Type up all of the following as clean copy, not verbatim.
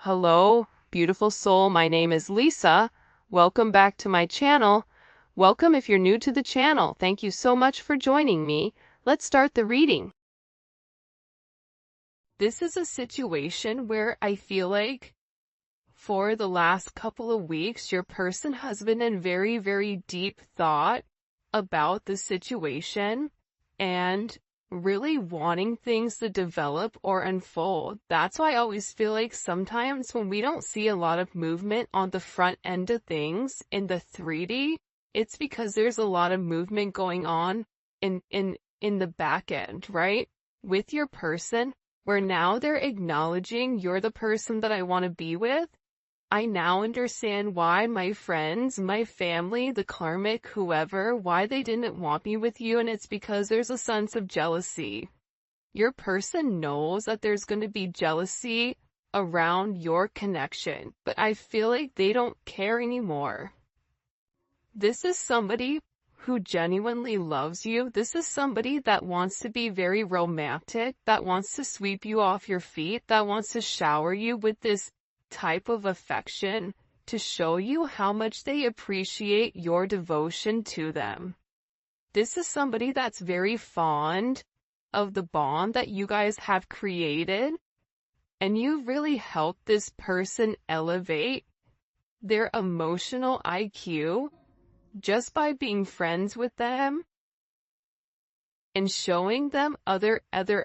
Hello, beautiful soul. My name is Lisa. Welcome back to my channel. Welcome if you're new to the channel. Thank you so much for joining me. Let's start the reading. This is a situation where I feel like for the last couple of weeks, your person has been in very, very deep thought about the situation and really wanting things to develop or unfold. That's why I always feel like sometimes when we don't see a lot of movement on the front end of things in the 3D, it's because there's a lot of movement going on in the back end, right? With your person, where now they're acknowledging you're the person that I want to be with. I now understand why my friends, my family, the karmic, whoever, why they didn't want me with you, and it's because there's a sense of jealousy. Your person knows that there's going to be jealousy around your connection, but I feel like they don't care anymore. This is somebody who genuinely loves you. This is somebody that wants to be very romantic, that wants to sweep you off your feet, that wants to shower you with this type of affection to show you how much they appreciate your devotion to them. This is somebody that's very fond of the bond that you guys have created, and you really helped this person elevate their emotional IQ just by being friends with them and showing them other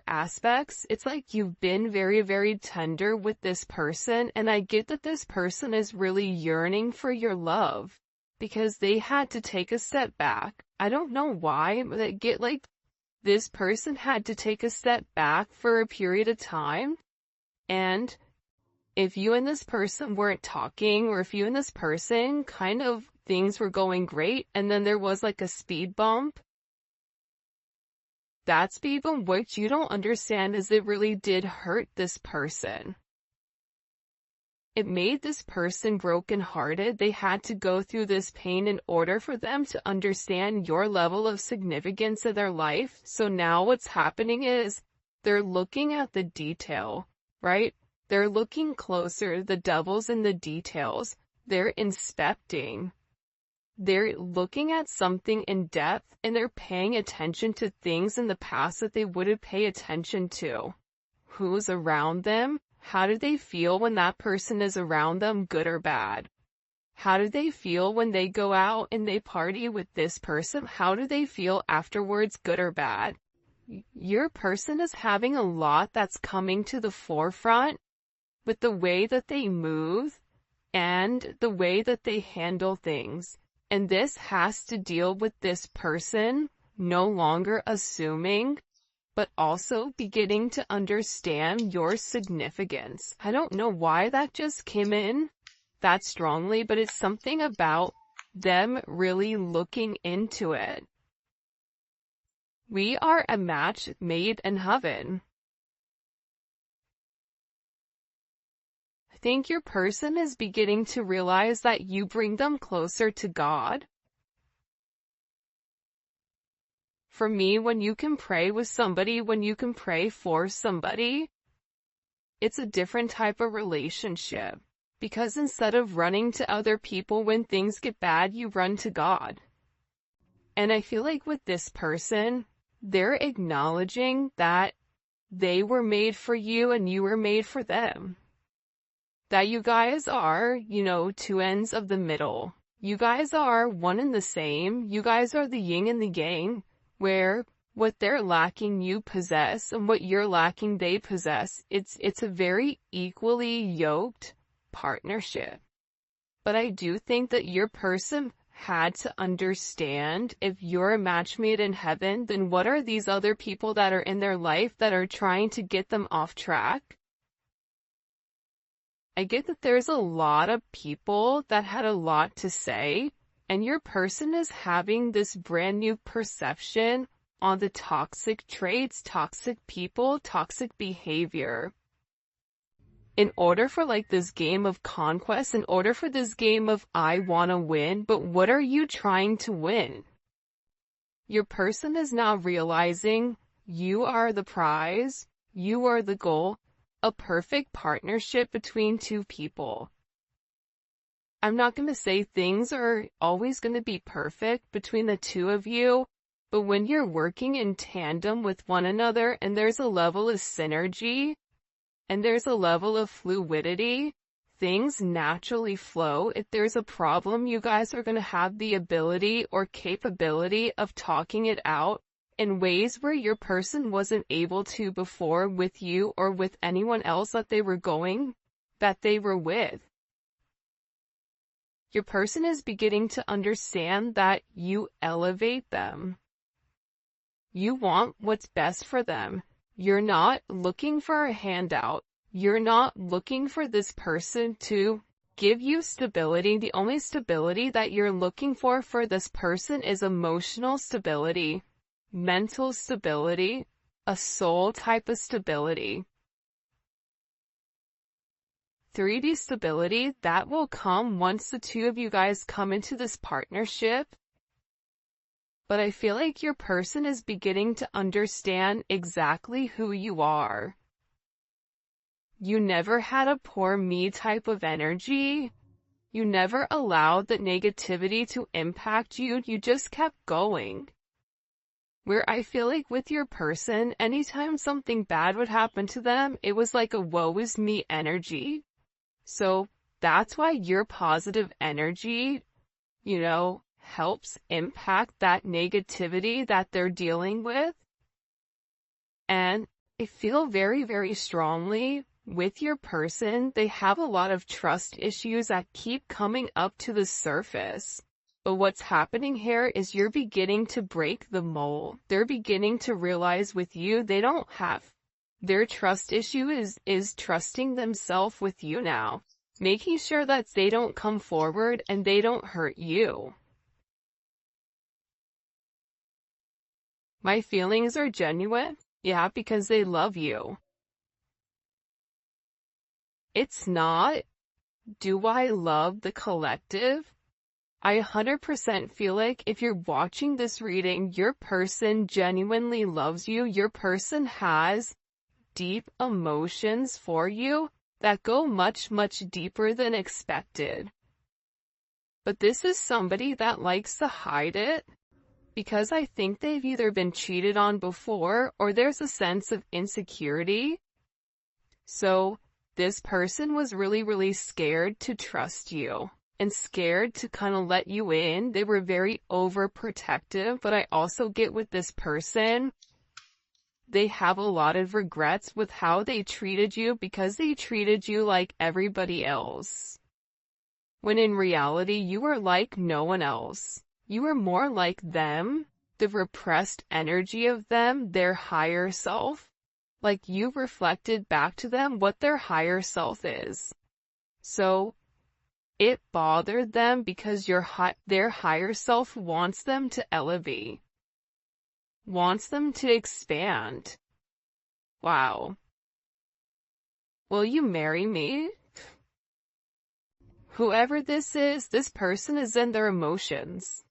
aspects. It's like you've been very, very tender with this person, and I get that this person is really yearning for your love because they had to take a step back. I don't know why, but I get like this person had to take a step back for a period of time, and if you and this person weren't talking, or if you and this person kind of things were going great and then there was like a speed bump, that speed bump, what you don't understand is it really did hurt this person. It made this person brokenhearted. They had to go through this pain in order for them to understand your level of significance in their life. So now what's happening is they're looking at the detail, right? They're looking closer. The devil's in the details. They're inspecting. They're looking at something in depth, and they're paying attention to things in the past that they wouldn't pay attention to. Who's around them? How do they feel when that person is around them, good or bad? How do they feel when they go out and they party with this person? How do they feel afterwards, good or bad? Your person is having a lot that's coming to the forefront with the way that they move and the way that they handle things. And this has to deal with this person no longer assuming, but also beginning to understand your significance. I don't know why that just came in that strongly, but it's something about them really looking into it. We are a match made in heaven. I think your person is beginning to realize that you bring them closer to God. For me, when you can pray with somebody, when you can pray for somebody, it's a different type of relationship. Because instead of running to other people when things get bad, you run to God. And I feel like with this person, they're acknowledging that they were made for you and you were made for them. That you guys are, two ends of the middle. You guys are one and the same. You guys are the yin and the yang, where what they're lacking you possess, and what you're lacking they possess. It's a very equally yoked partnership. But I do think that your person had to understand, if you're a match made in heaven, then what are these other people that are in their life that are trying to get them off track? I get that there's a lot of people that had a lot to say, and your person is having this brand new perception on the toxic traits, toxic people, toxic behavior. In order for this game of conquest, in order for this game of I wanna win, but what are you trying to win? Your person is now realizing you are the prize, you are the goal a perfect partnership between two people. I'm not going to say things are always going to be perfect between the two of you, but when you're working in tandem with one another and there's a level of synergy and there's a level of fluidity, things naturally flow. If there's a problem, you guys are going to have the ability or capability of talking it out in ways where your person wasn't able to before with you or with anyone else that they were with. Your person is beginning to understand that you elevate them. You want what's best for them. You're not looking for a handout. You're not looking for this person to give you stability. The only stability that you're looking for this person is emotional stability, mental stability, a soul type of stability. 3D stability, that will come once the two of you guys come into this partnership. But I feel like your person is beginning to understand exactly who you are. You never had a poor me type of energy. You never allowed the negativity to impact you. You just kept going. Where I feel like with your person, anytime something bad would happen to them, it was like a woe is me energy. So that's why your positive energy, helps impact that negativity that they're dealing with. And I feel very, very strongly with your person, they have a lot of trust issues that keep coming up to the surface. But what's happening here is you're beginning to break the mold. They're beginning to realize with you, they don't have. Their trust issue is trusting themselves with you now, making sure that they don't come forward and they don't hurt you. My feelings are genuine, yeah, because they love you. It's not, do I love the collective? I 100% feel like if you're watching this reading, your person genuinely loves you. Your person has deep emotions for you that go much, much deeper than expected. But this is somebody that likes to hide it because I think they've either been cheated on before or there's a sense of insecurity. So this person was really, really scared to trust you and scared to kind of let you in. They were very overprotective, but I also get with this person, they have a lot of regrets with how they treated you because they treated you like everybody else. When in reality, you were like no one else. You were more like them, the repressed energy of them, their higher self. Like you reflected back to them what their higher self is. So it bothered them because their higher self wants them to elevate, wants them to expand. Wow. Will you marry me? Whoever this is, this person is in their emotions.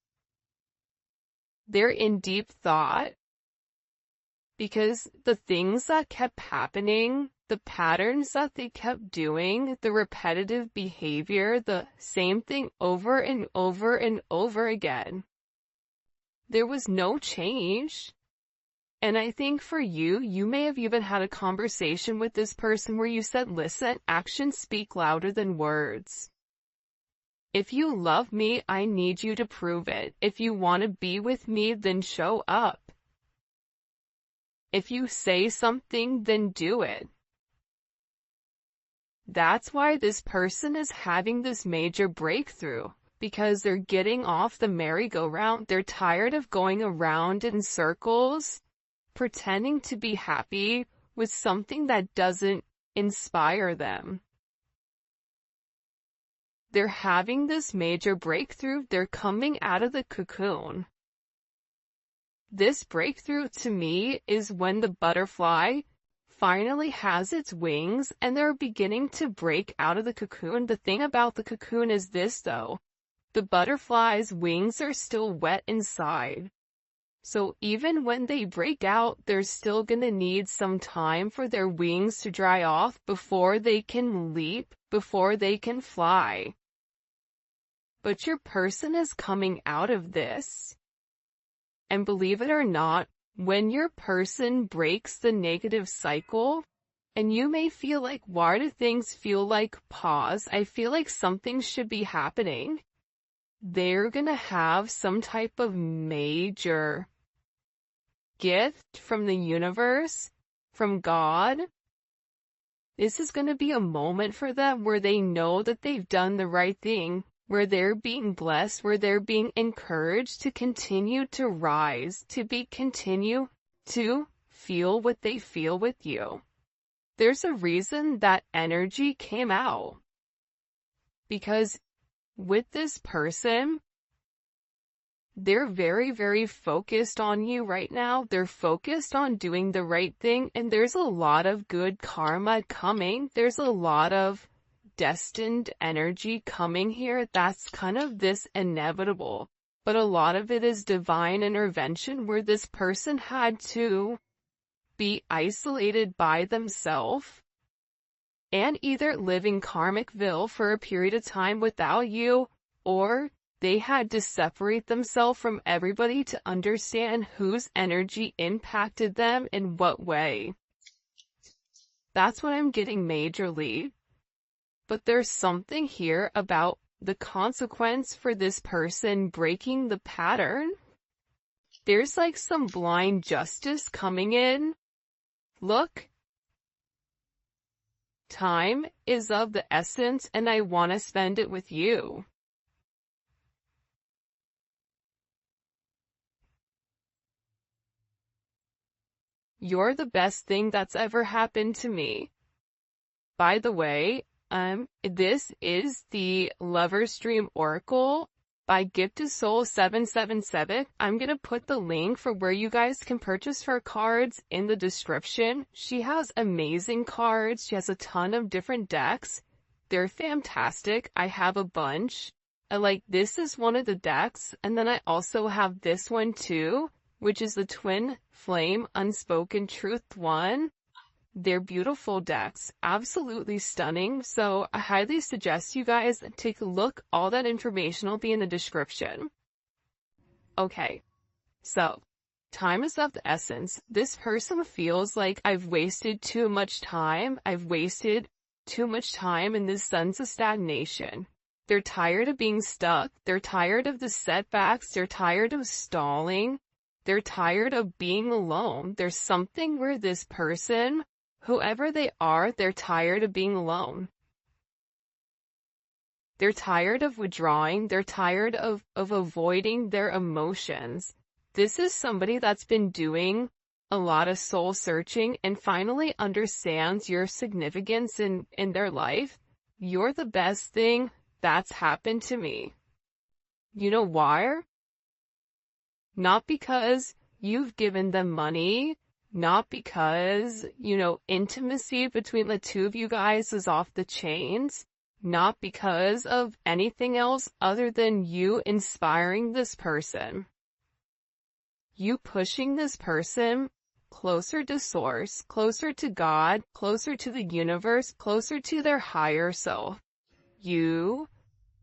They're in deep thought because the things that kept happening, the patterns that they kept doing, the repetitive behavior, the same thing over and over and over again. There was no change. And I think for you, you may have even had a conversation with this person where you said, listen, actions speak louder than words. If you love me, I need you to prove it. If you want to be with me, then show up. If you say something, then do it. That's why this person is having this major breakthrough, because they're getting off the merry-go-round. They're tired of going around in circles, pretending to be happy with something that doesn't inspire them. They're having this major breakthrough. They're coming out of the cocoon. This breakthrough to me is when the butterfly finally has its wings and they're beginning to break out of the cocoon. The thing about the cocoon is this though, the butterfly's wings are still wet inside. So even when they break out, they're still gonna need some time for their wings to dry off before they can leap, before they can fly. But your person is coming out of this. And believe it or not, when your person breaks the negative cycle, and you may feel like, why do things feel like pause? I feel like something should be happening. They're gonna have some type of major gift from the universe, from God. This is gonna be a moment for them where they know that they've done the right thing, where they're being blessed, where they're being encouraged to continue to rise, continue to feel what they feel with you. There's a reason that energy came out. Because with this person, they're very, very focused on you right now. They're focused on doing the right thing, and there's a lot of good karma coming. There's a lot of destined energy coming here. That's kind of this inevitable. But a lot of it is divine intervention where this person had to be isolated by themselves and either live in Karmicville for a period of time without you, or they had to separate themselves from everybody to understand whose energy impacted them in what way. That's what I'm getting majorly. But there's something here about the consequence for this person breaking the pattern. There's like some blind justice coming in. Look, time is of the essence and I want to spend it with you. You're the best thing that's ever happened to me. By the way, this is the Lover's Dream Oracle by Gift to Soul 777. I'm gonna put the link for where you guys can purchase her cards in the description. She has amazing cards. She has a ton of different decks. They're fantastic. I have a bunch. This is one of the decks, and then I also have this one too, which is the Twin Flame Unspoken Truth one. They're beautiful decks, absolutely stunning, so I highly suggest you guys take a look. All that information will be in the description. Okay, so, time is of the essence. This person feels like I've wasted too much time. I've wasted too much time in this sense of stagnation. They're tired of being stuck. They're tired of the setbacks. They're tired of stalling. They're tired of being alone. There's something where this person, whoever they are, they're tired of being alone. They're tired of withdrawing. They're tired of avoiding their emotions. This is somebody that's been doing a lot of soul searching and finally understands your significance in their life. You're the best thing that's happened to me. You know why? Not because you've given them money, not because, intimacy between the two of you guys is off the chains, not because of anything else other than you inspiring this person. You pushing this person closer to source, closer to God, closer to the universe, closer to their higher self. You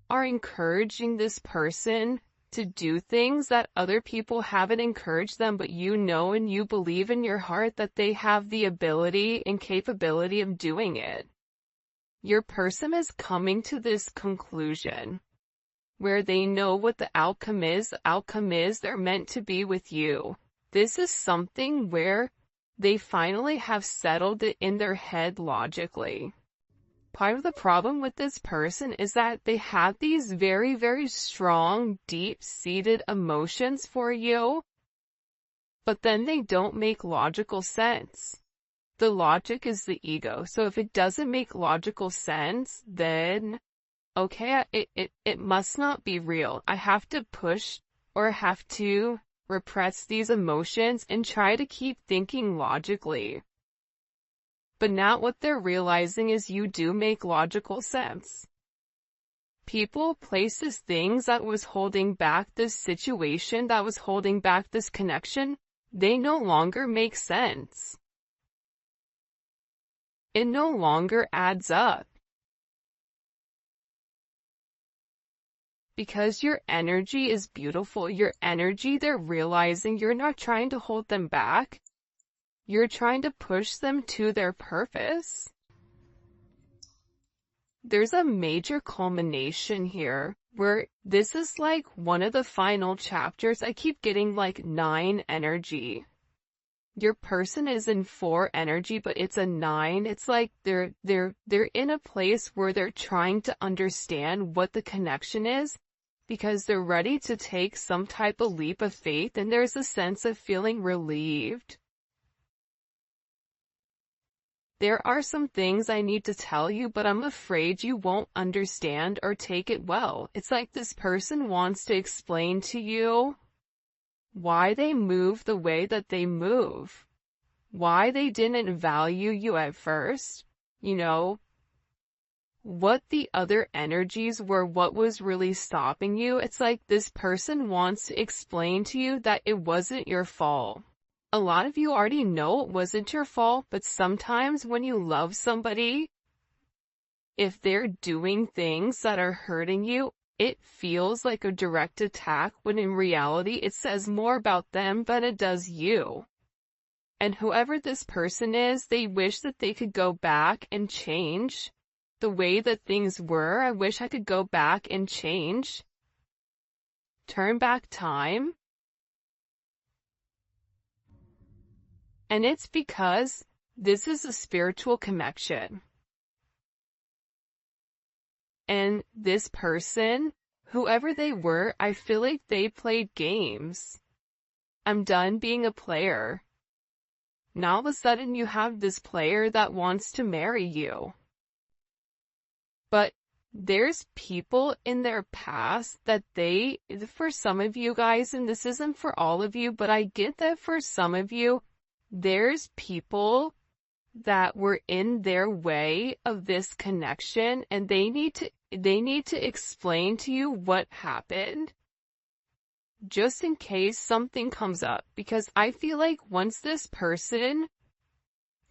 are encouraging this person to do things that other people haven't encouraged them, but you know and you believe in your heart that they have the ability and capability of doing it. Your person is coming to this conclusion where they know what the outcome is. The outcome is they're meant to be with you. This is something where they finally have settled it in their head logically. Part of the problem with this person is that they have these very, very strong, deep-seated emotions for you, but then they don't make logical sense. The logic is the ego. So if it doesn't make logical sense, then, okay, it must not be real. I have to push or have to repress these emotions and try to keep thinking logically. But now what they're realizing is you do make logical sense. people, places, things that was holding back this situation, that was holding back this connection, they no longer make sense. It no longer adds up. Because your energy is beautiful, your energy, they're realizing you're not trying to hold them back. You're trying to push them to their purpose. There's a major culmination here, where this is like one of the final chapters. I keep getting like 9 energy. Your person is in 4 energy, but it's a 9. It's like they're in a place where they're trying to understand what the connection is, because they're ready to take some type of leap of faith, and there's a sense of feeling relieved. There are some things I need to tell you, but I'm afraid you won't understand or take it well. It's like this person wants to explain to you why they move the way that they move, why they didn't value you at first, you know, what the other energies were, what was really stopping you. It's like this person wants to explain to you that it wasn't your fault. A lot of you already know it wasn't your fault, but sometimes when you love somebody, if they're doing things that are hurting you, it feels like a direct attack, when in reality it says more about them than it does you. And whoever this person is, they wish that they could go back and change the way that things were. I wish I could go back and change. Turn back time. And it's because this is a spiritual connection. And this person, whoever they were, I feel like they played games. I'm done being a player. Now all of a sudden you have this player that wants to marry you. But there's people in their past that for some of you guys, and this isn't for all of you, but I get that for some of you, there's people that were in their way of this connection, and they need to explain to you what happened, just in case something comes up. Because I feel like once this person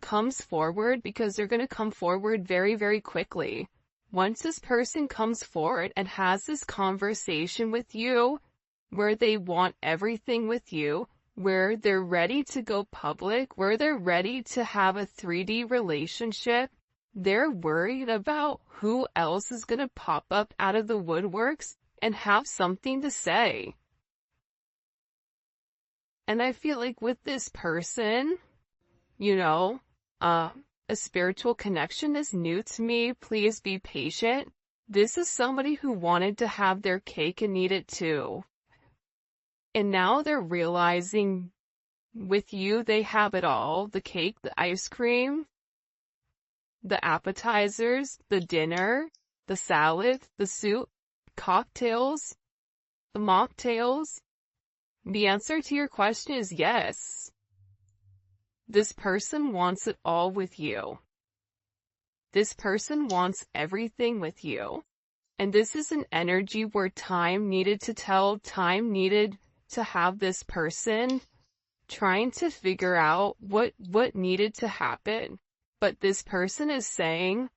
comes forward, because they're going to come forward very, very quickly, once this person comes forward and has this conversation with you, where they want everything with you, where they're ready to go public, where they're ready to have a 3D relationship, they're worried about who else is going to pop up out of the woodworks and have something to say. And I feel like with this person, you know, a spiritual connection is new to me. Please be patient. This is somebody who wanted to have their cake and eat it too. And now they're realizing with you, they have it all. The cake, the ice cream, the appetizers, the dinner, the salad, the soup, cocktails, the mocktails. The answer to your question is yes. This person wants it all with you. This person wants everything with you. And this is an energy where time needed to tell, time needed to have this person trying to figure out what needed to happen. But this person is saying,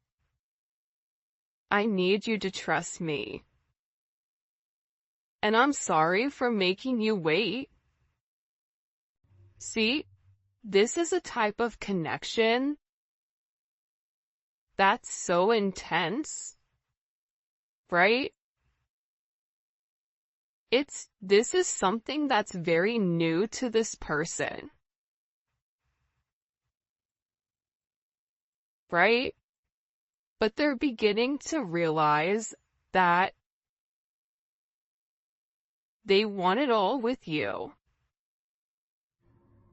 I need you to trust me. And I'm sorry for making you wait. See, this is a type of connection that's so intense, right? This is something that's very new to this person, right? But they're beginning to realize that they want it all with you.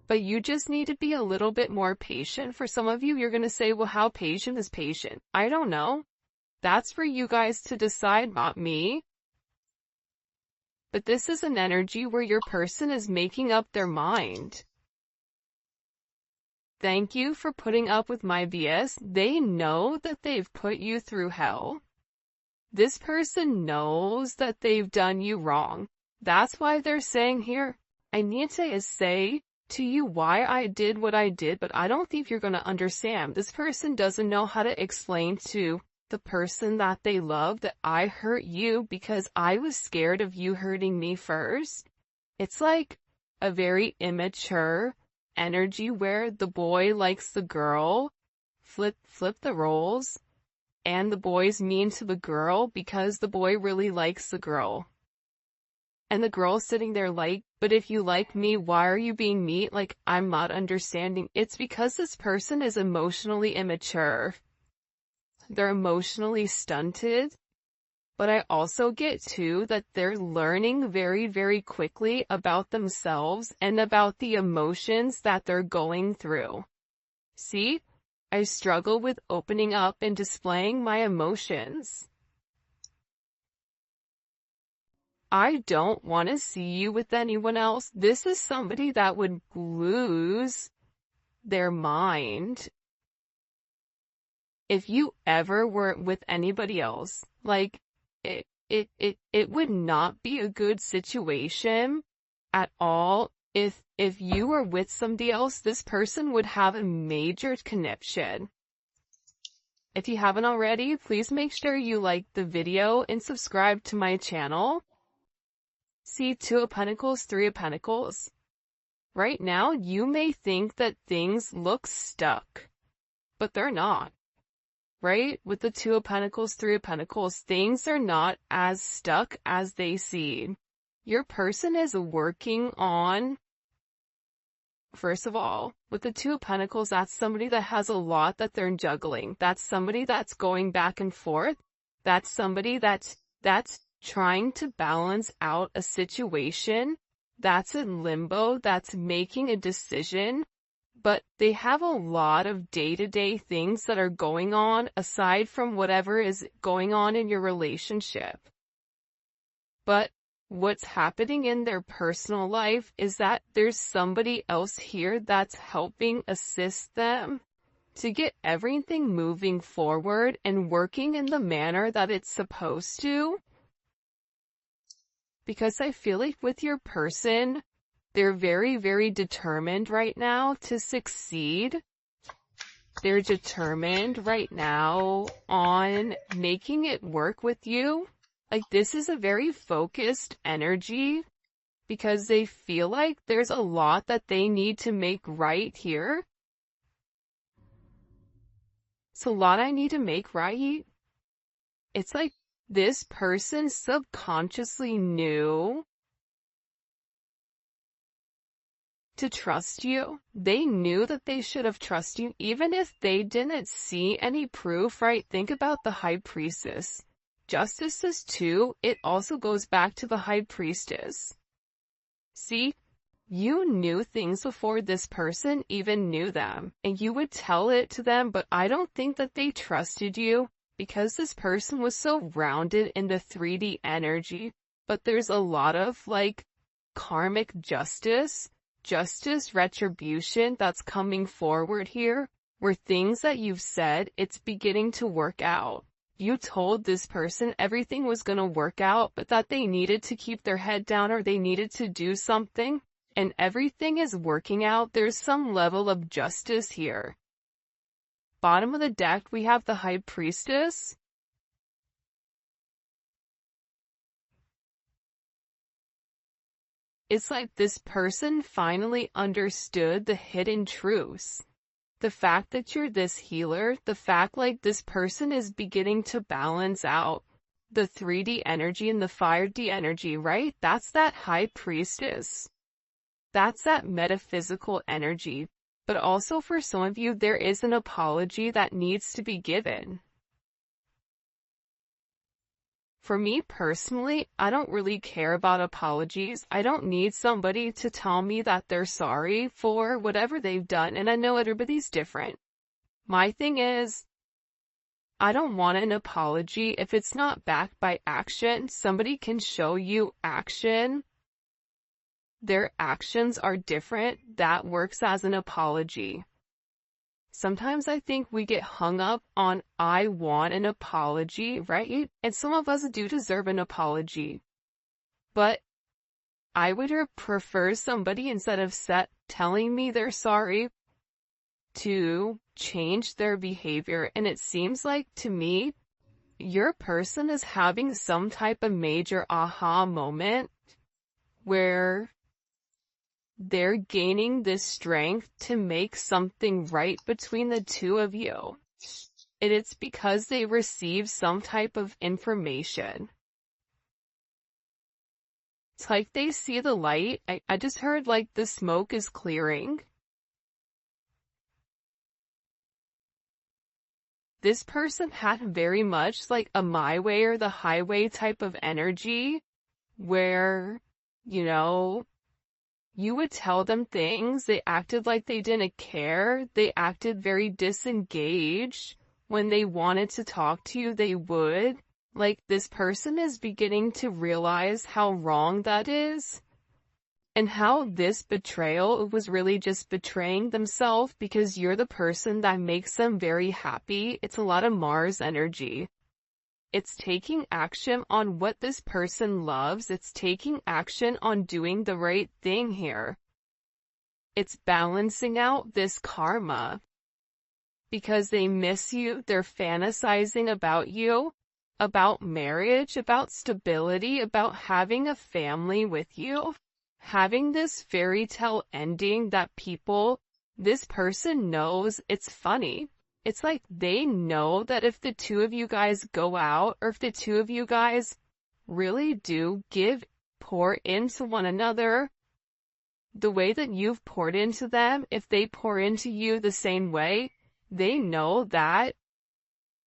But you just need to be a little bit more patient. For some of you, you're going to say, well, how patient is patient? I don't know. That's for you guys to decide, not me. But this is an energy where your person is making up their mind. Thank you for putting up with my BS. They know that they've put you through hell. This person knows that they've done you wrong. That's why they're saying here, I need to say to you why I did what I did, but I don't think you're going to understand. This person doesn't know how to explain to the person that they love that I hurt you because I was scared of you hurting me first. It's like a very immature energy where the boy likes the girl, flip the roles, and the boy's mean to the girl because the boy really likes the girl. And the girl's sitting there like, but if you like me, why are you being mean? Like, I'm not understanding. It's because this person is emotionally immature. They're emotionally stunted. But I also get too that they're learning very, very quickly about themselves and about the emotions that they're going through. See, I struggle with opening up and displaying my emotions. I don't want to see you with anyone else. This is somebody that would lose their mind if you ever were with anybody else. Like, it would not be a good situation at all. If you were with somebody else, this person would have a major connection. If you haven't already, please make sure you like the video and subscribe to my channel. See, Two of Pentacles, Three of Pentacles. Right now, you may think that things look stuck, but they're not. Right? With the Two of Pentacles, Three of Pentacles, things are not as stuck as they seem. Your person is working on, first of all, with the Two of Pentacles, that's somebody that has a lot that they're juggling. That's somebody that's going back and forth. That's somebody that's trying to balance out a situation that's in limbo, that's making a decision, but they have a lot of day-to-day things that are going on aside from whatever is going on in your relationship. But what's happening in their personal life is that there's somebody else here that's helping assist them to get everything moving forward and working in the manner that it's supposed to. Because I feel like with your person, they're very, very determined right now to succeed. They're determined right now on making it work with you. Like, this is a very focused energy because they feel like there's a lot that they need to make right here. It's a lot I need to make right. It's like this person subconsciously knew to trust you. They knew that they should have trusted you, even if they didn't see any proof, right? Think about the High Priestess. Justices too, it also goes back to the High Priestess. See, you knew things before this person even knew them, and you would tell it to them, but I don't think that they trusted you. Because this person was so rounded in the 3D energy, but there's a lot of like karmic justice retribution that's coming forward here, where things that you've said, it's beginning to work out. You told this person everything was going to work out, but that they needed to keep their head down or they needed to do something, and everything is working out. There's some level of justice here. Bottom of the deck, we have the High Priestess. It's like this person finally understood the hidden truths. The fact that you're this healer, the fact like this person is beginning to balance out the 3D energy and the 5D energy, right? That's that High Priestess. That's that metaphysical energy. But also for some of you, there is an apology that needs to be given. For me personally, I don't really care about apologies. I don't need somebody to tell me that they're sorry for whatever they've done, and I know everybody's different. My thing is, I don't want an apology if it's not backed by action. Somebody can show you action. Their actions are different. That works as an apology. Sometimes I think we get hung up on, I want an apology, right? And some of us do deserve an apology. But I would prefer somebody, instead of telling me they're sorry, to change their behavior. And it seems like, to me, your person is having some type of major aha moment where they're gaining this strength to make something right between the two of you. And it's because they receive some type of information. It's like they see the light. I just heard like the smoke is clearing. This person had very much like a my way or the highway type of energy where, you know, you would tell them things, they acted like they didn't care, they acted very disengaged. When they wanted to talk to you, they would. Like, this person is beginning to realize how wrong that is, and how this betrayal was really just betraying themselves, because you're the person that makes them very happy. It's a lot of Mars energy. It's taking action on what this person loves. It's taking action on doing the right thing here. It's balancing out this karma. Because they miss you, they're fantasizing about you, about marriage, about stability, about having a family with you. Having this fairy tale ending that this person knows. It's funny. It's like they know that if the two of you guys go out, or if the two of you guys really do pour into one another, the way that you've poured into them, if they pour into you the same way, they know that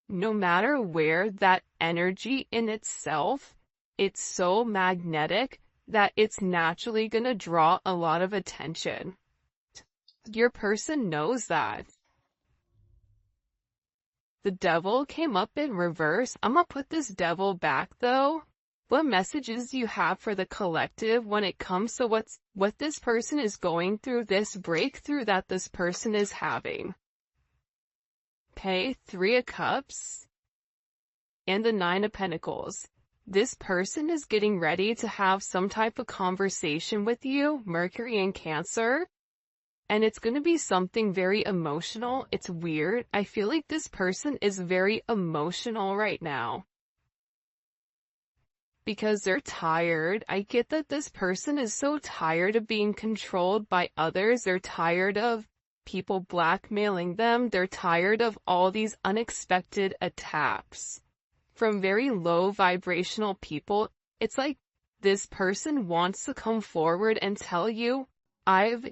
no matter where, that energy in itself, it's so magnetic that it's naturally gonna draw a lot of attention. Your person knows that. The devil came up in reverse. I'm gonna put this devil back though. What messages do you have for the collective when it comes to what this person is going through, this breakthrough that this person is having? Okay, 3 of Cups and the 9 of Pentacles. This person is getting ready to have some type of conversation with you, Mercury in Cancer. And it's going to be something very emotional. It's weird. I feel like this person is very emotional right now. Because they're tired. I get that this person is so tired of being controlled by others. They're tired of people blackmailing them. They're tired of all these unexpected attacks from very low vibrational people. It's like this person wants to come forward and tell you, I've,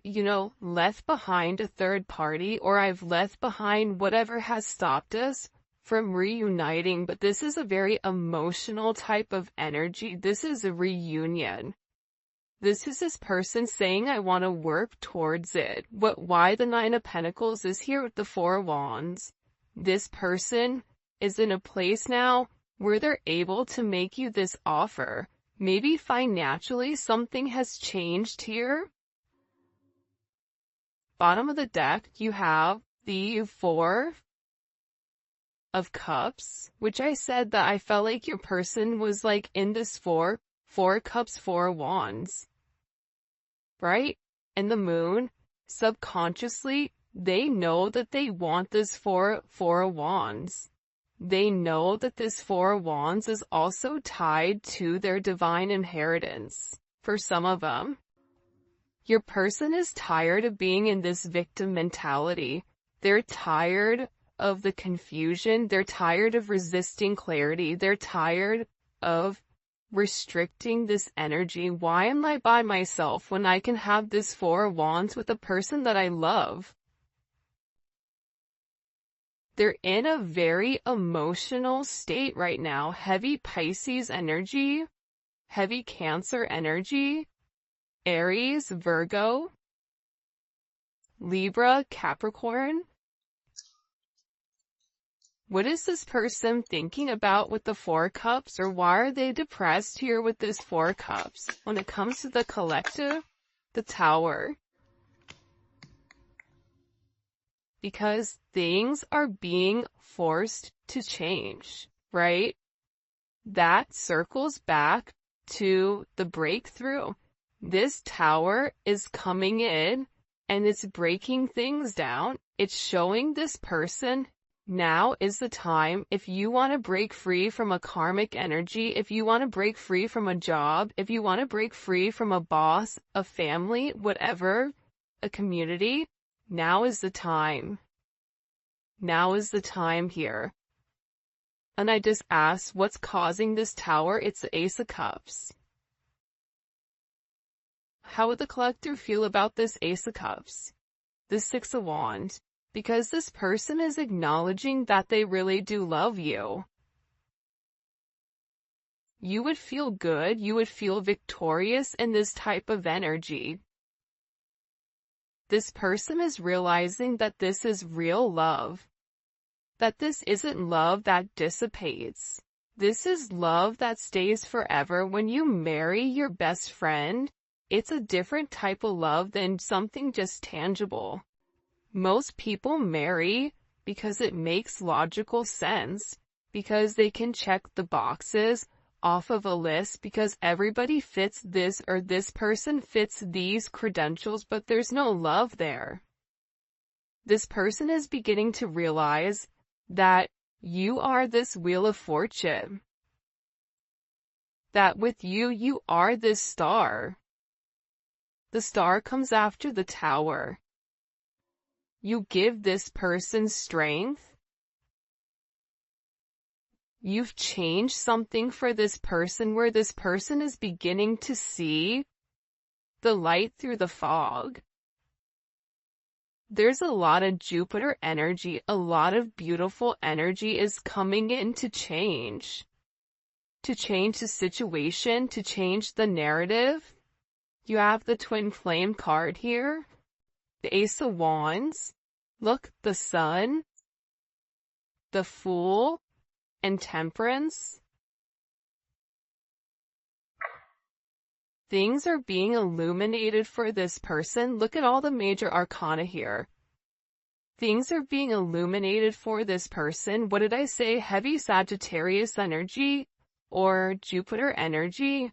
left behind a third party, or I've left behind whatever has stopped us from reuniting. But this is a very emotional type of energy. This is a reunion. This is this person saying, I want to work towards it. Why the 9 of Pentacles is here with the 4 of Wands. This person is in a place now where they're able to make you this offer. Maybe financially something has changed here. Bottom of the deck, you have the 4 of Cups, which I said that I felt like your person was like in this 4 Cups, 4 Wands, right? And the Moon, subconsciously, they know that they want this 4 of Wands. They know that this 4 of Wands is also tied to their divine inheritance. For some of them, your person is tired of being in this victim mentality. They're tired of the confusion. They're tired of resisting clarity. They're tired of restricting this energy. Why am I by myself when I can have this 4 of Wands with a person that I love? They're in a very emotional state right now. Heavy Pisces energy, heavy Cancer energy, Aries, Virgo, Libra, Capricorn. What is this person thinking about with the 4 Cups, or why are they depressed here with this 4 Cups? When it comes to the collective, the Tower. because things are being forced to change, right? That circles back to the breakthrough. This tower is coming in and it's breaking things down. It's showing this person now is the time. If you want to break free from a karmic energy, if you want to break free from a job, if you want to break free from a boss, a family, whatever, a community, now is the time. Now is the time here. And I just asked, what's causing this tower? It's the Ace of Cups. How would the collector feel about this Ace of Cups? The Six of Wands. Because this person is acknowledging that they really do love you. You would feel good, you would feel victorious in this type of energy. This person is realizing that this is real love. That this isn't love that dissipates. This is love that stays forever. When you marry your best friend, it's a different type of love than something just tangible. Most people marry because it makes logical sense, because they can check the boxes off of a list, because everybody fits this or this person fits these credentials, but there's no love there. This person is beginning to realize that you are this wheel of fortune. That with you, you are this star. The star comes after the tower. You give this person strength. You've changed something for this person where this person is beginning to see the light through the fog. There's a lot of Jupiter energy, a lot of beautiful energy is coming in to change the situation, to change the narrative. You have the Twin Flame card here, the Ace of Wands, look, the Sun, the Fool, and Temperance. Things are being illuminated for this person. Look at all the major arcana here. Things are being illuminated for this person. What did I say? Heavy Sagittarius energy or Jupiter energy?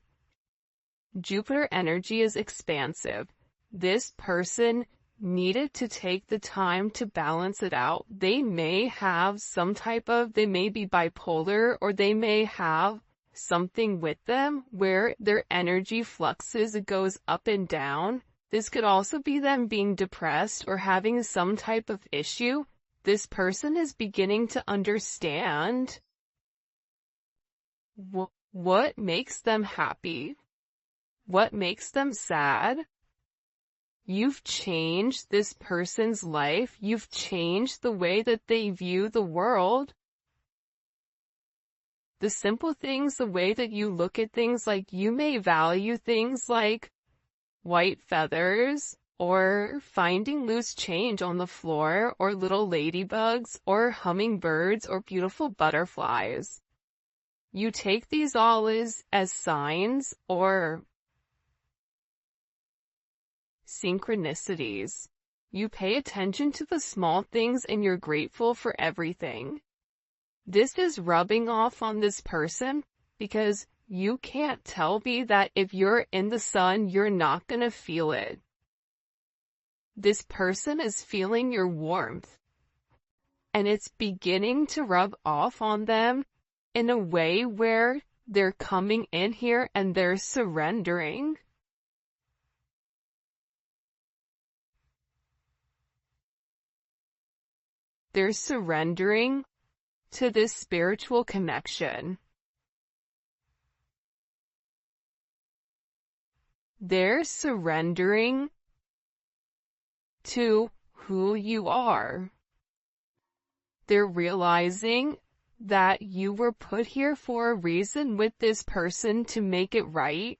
Jupiter energy is expansive. This person needed to take the time to balance it out. They may have they may be bipolar, or they may have something with them where their energy fluxes, it goes up and down. This could also be them being depressed or having some type of issue. This person is beginning to understand what makes them happy, what makes them sad. You've changed this person's life. You've changed the way that they view the world. The simple things, the way that you look at things, like you may value things like white feathers, or finding loose change on the floor, or little ladybugs, or hummingbirds, or beautiful butterflies. You take these all as signs or synchronicities. You pay attention to the small things and you're grateful for everything. This is rubbing off on this person because you can't tell me that if you're in the sun, you're not gonna feel it. This person is feeling your warmth, and it's beginning to rub off on them in a way where they're coming in here and they're surrendering. They're surrendering to this spiritual connection. They're surrendering to who you are. They're realizing that you were put here for a reason with this person to make it right,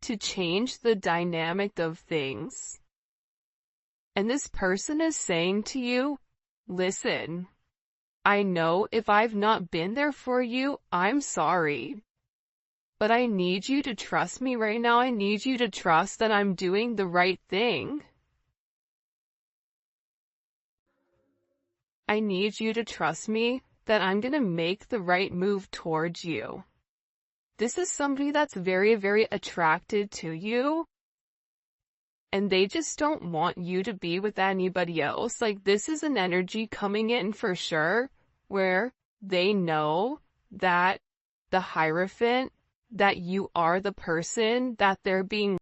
to change the dynamic of things. And this person is saying to you, listen, I know if I've not been there for you, I'm sorry. But I need you to trust me right now. I need you to trust that I'm doing the right thing. I need you to trust me that I'm gonna make the right move towards you. This is somebody that's very, very attracted to you, and they just don't want you to be with anybody else. Like, this is an energy coming in for sure, where they know that the Hierophant, that you are the person that they're being